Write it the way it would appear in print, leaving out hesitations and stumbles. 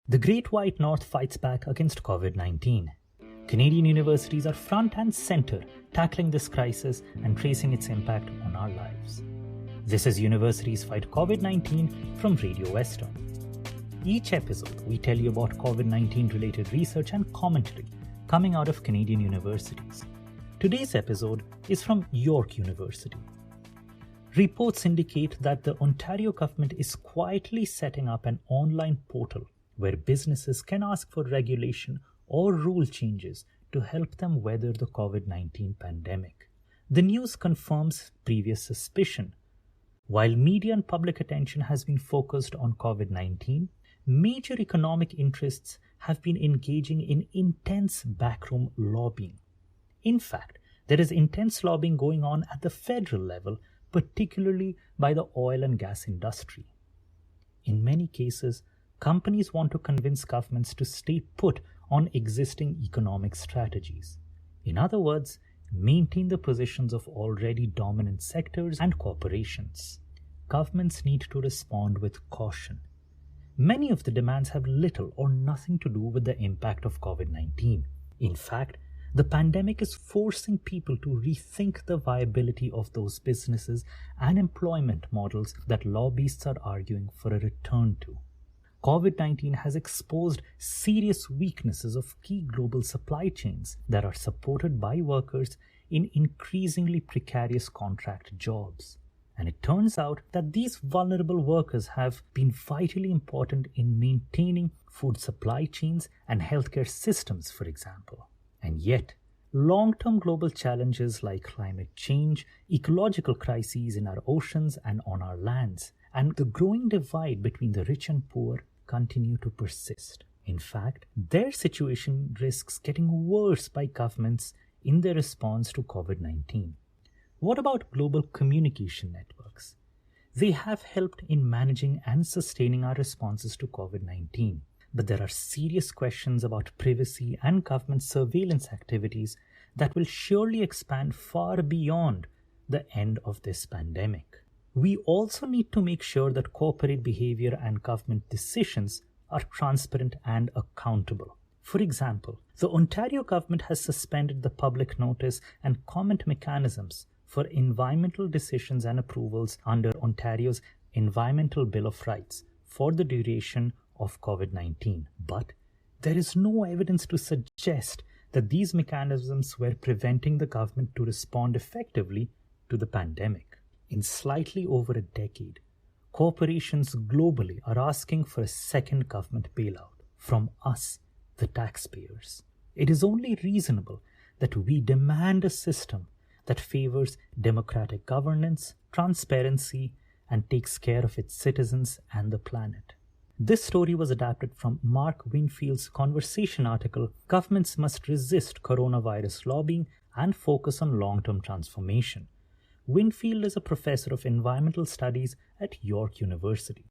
The Great White North fights back against COVID-19. Canadian universities are front and center tackling this crisis and tracing its impact on our lives. This is Universities Fight COVID-19 from Radio Western. Each episode, we tell you about COVID-19 related research and commentary coming out of Canadian universities. Today's episode is from York University. Reports indicate that the Ontario government is quietly setting up an online portal where businesses can ask for regulation or rule changes to help them weather the COVID-19 pandemic. The news confirms previous suspicion. While media and public attention has been focused on COVID-19, major economic interests have been engaging in intense backroom lobbying. In fact, there is intense lobbying going on at the federal level, particularly by the oil and gas industry. In many cases, companies want to convince governments to stay put on existing economic strategies. In other words, maintain the positions of already dominant sectors and corporations. Governments need to respond with caution. Many of the demands have little or nothing to do with the impact of COVID-19. In fact, the pandemic is forcing people to rethink the viability of those businesses and employment models that lobbyists are arguing for a return to. COVID-19 has exposed serious weaknesses of key global supply chains that are supported by workers in increasingly precarious contract jobs. And it turns out that these vulnerable workers have been vitally important in maintaining food supply chains and healthcare systems, for example. And yet, long-term global challenges like climate change, ecological crises in our oceans and on our lands, and the growing divide between the rich and poor continue to persist. In fact, their situation risks getting worse by governments in their response to COVID-19. What about global communication networks? They have helped in managing and sustaining our responses to COVID-19. But there are serious questions about privacy and government surveillance activities that will surely expand far beyond the end of this pandemic. We also need to make sure that corporate behavior and government decisions are transparent and accountable. For example, the Ontario government has suspended the public notice and comment mechanisms for environmental decisions and approvals under Ontario's Environmental Bill of Rights for the duration of COVID-19. But there is no evidence to suggest that these mechanisms were preventing the government to respond effectively to the pandemic. In slightly over a decade, corporations globally are asking for a second government bailout from us, the taxpayers. It is only reasonable that we demand a system that favors democratic governance, transparency, and takes care of its citizens and the planet. This story was adapted from Mark Winfield's Conversation article, Governments Must Resist Coronavirus Lobbying and Focus on Long-Term Transformation. Winfield is a professor of environmental studies at York University.